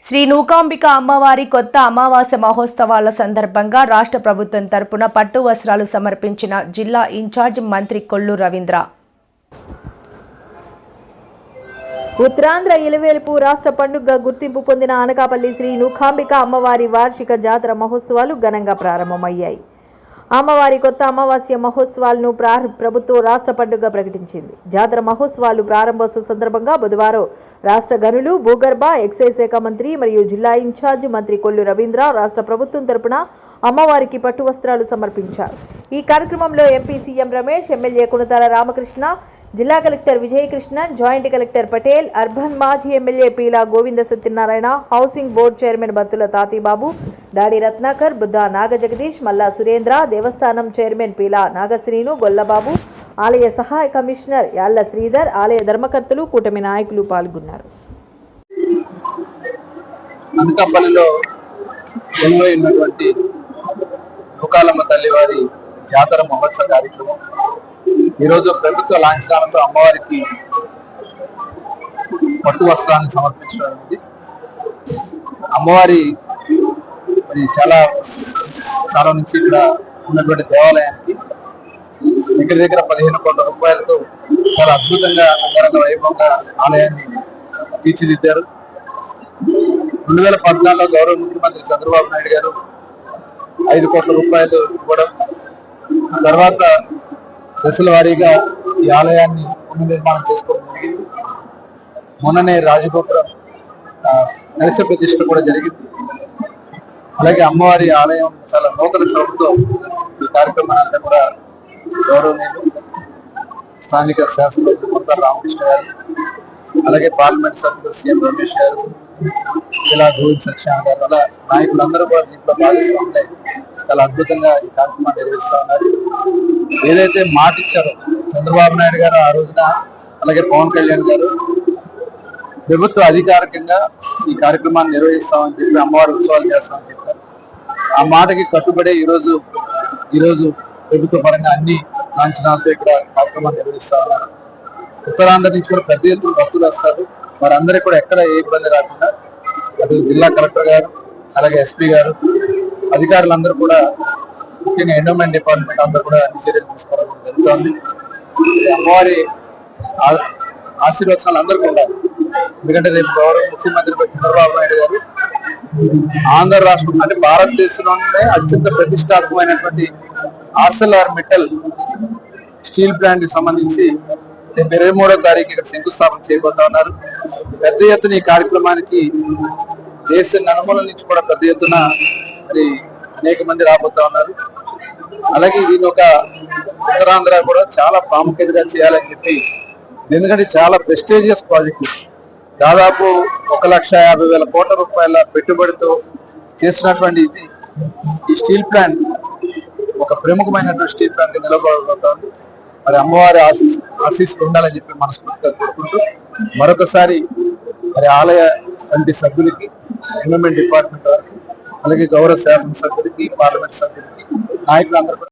శ్రీ నూకాంబిక అమ్మవారి కొత్త అమావాస్య మహోత్సవాల సందర్భంగా రాష్ట్ర ప్రభుత్వం తరపున పట్టు వస్త్రాలు సమర్పించిన జిల్లా ఇన్ఛార్జ్ మంత్రి కొల్లు రవీంద్ర. ఉత్తరాంధ్ర ఇలవేలుపు రాష్ట్ర పండుగగా గుర్తింపు పొందిన అనకాపల్లి శ్రీ నూకాంబిక అమ్మవారి వార్షిక జాతర మహోత్సవాలు ఘనంగా ప్రారంభమయ్యాయి. అమ్మవారి కొత్త అమావాస్య మహోత్సవాలను ప్రభుత్వం రాష్ట్ర పండుగగా ప్రకటించింది. జాతర మహోత్సవాలు ప్రారంభోత్సవ సందర్భంగా బుధవారం రాష్ట్ర గనులు, భూగర్భ, ఎక్సైజ్ శాఖ మంత్రి మరియు జిల్లా ఇన్ఛార్జ్ మంత్రి కొల్లు రవీంద్ర రాష్ట్ర ప్రభుత్వం తరపున అమ్మవారికి పట్టు వస్త్రాలు సమర్పించారు. ఈ కార్యక్రమంలో MP CM Ramesh, MLA Kunathala Ramakrishna, జిల్లా collector Vijayakrishnan, joint collector Patel, urban మాజీ MLA Peela Govinda Satyanarayana, housing board chairman Battula Tatibabu, Dadi Ratnakar, Buddha Naga Jagadeesh, మల్లా సురేంద్ర, దేవస్థానం చైర్మన్ పీలా నాగశ్రీను, గొల్లబాబు, ఆలయ సహాయ కమిషనర్ యాళ్ల శ్రీధర్, ఆలయ ధర్మకర్తలు, కూటమి నాయకులు పాల్గొన్నారు. అనకాపల్లిలో నూకాలమ్మ తల్లివారి జాతర మహోత్సవ కార్యక్రమం ఈరోజు ప్రభుత్వ లాంఛనాలతో అమ్మవారికి పట్టు వస్త్రాన్ని సమర్పించడం అనేది అమ్మవారి చాలా కాలం నుంచి ఇక్కడ ఉన్నటువంటి దేవాలయానికి దగ్గర 15 కోట్ల రూపాయలతో చాలా అద్భుతంగా అంగరంగ వైభవంగా ఆలయాన్ని తీర్చిదిద్దారు. 2014లో గౌరవ ముఖ్యమంత్రి చంద్రబాబు నాయుడు గారు 5 కోట్ల రూపాయలు ఇవ్వడం, తర్వాత దశల వారీగా ఈ ఆలయాన్ని పునర్నిర్మాణం చేసుకోవడం జరిగింది. మొన్ననే రాజగోపురం నరస ప్రతిష్ఠ కూడా జరిగింది. అలాగే అమ్మవారి ఆలయం చాలా నూతన శోభతో ఈ కార్యక్రమాన్ని కూడా గౌరవనీయులు స్థానిక శాసనసభ్యులు కొనతాల రామకృష్ణ గారు, అలాగే పార్లమెంట్ సభ్యులు సీఎం రమేష్ గారు, ఇలా గోవింద సత్యనారాయణ గారు, అలా నాయకులందరూ కూడా దీంట్లో భాగస్వాములై చాలా అద్భుతంగా ఈ కార్యక్రమాన్ని నిర్వహిస్తూ ఉన్నారు. ఏదైతే మాట ఇచ్చారో చంద్రబాబు నాయుడు గారు ఆ రోజున, అలాగే పవన్ కళ్యాణ్ గారు ప్రభుత్వ అధికారికంగా ఈ కార్యక్రమాన్ని నిర్వహిస్తామని చెప్పి అమ్మవారి ఉత్సవాలు చేస్తామని చెప్పారు. ఆ మాటకి కట్టుబడే ఈరోజు ప్రభుత్వ పరంగా అన్ని లాంఛనాలతో ఇక్కడ కార్యక్రమాన్ని నిర్వహిస్తా ఉన్నారు. ఉత్తరాంధ్ర నుంచి కూడా పెద్ద ఎత్తున భక్తులు వస్తారు. వారందరికీ కూడా ఎక్కడ ఏ ఇబ్బంది రాకుండా అటు జిల్లా కలెక్టర్ గారు, అలాగే ఎస్పీ గారు, అధికారులందరూ కూడా, ముఖ్యంగా ఎండోమెంట్ డిపార్ట్మెంట్ అందరూ కూడా అన్ని చర్యలు తీసుకోవడం జరుగుతుంది. అమ్మవారి ఆశీర్వచనాలు అందరికీ ఉండాలి. ఎందుకంటే రేపు గౌరవ ముఖ్యమంత్రి చంద్రబాబు నాయుడు గారు ఆంధ్ర రాష్ట్రం అంటే భారతదేశంలోనే అత్యంత ప్రతిష్టాత్మకమైనటువంటి ఆర్సెల్ఆర్మిట్టల్ స్టీల్ ప్లాంట్ కి సంబంధించి రేపు 23వ తారీఖు ఇక్కడ శంకుస్థాపన చేయబోతా ఉన్నారు. పెద్ద ఎత్తున ఈ కార్యక్రమానికి దేశ నలుమూలల నుంచి కూడా పెద్ద ఎత్తున మరి అనేక మంది రాబోతా ఉన్నారు. అలాగే దీని ఒక ఉత్తరాంధ్ర కూడా చాలా ప్రాముఖ్యతగా చేయాలని చెప్పి, ఎందుకంటే చాలా ప్రెస్టీజియస్ ప్రాజెక్టు, దాదాపు 1,50,000 కోట్ల రూపాయల పెట్టుబడితో చేసినటువంటి ఈ స్టీల్ ప్లాంట్ ఒక ప్రముఖమైనటువంటి స్టీల్ ప్లాంట్ నిలబడబోతోంది. మరి అమ్మవారి ఆశీస్సులు ఉండాలని చెప్పి మనస్ఫూర్తిగా కోరుకుంటూ మరొకసారి మరి ఆలయ కమిటీ సభ్యులకి, ఎన్విరాన్మెంట్ డిపార్ట్మెంట్ వారికి, అలాగే గౌరవ శాసనసభ్యులకి, పార్లమెంట్ సభ్యులకి, నాయకులందరూ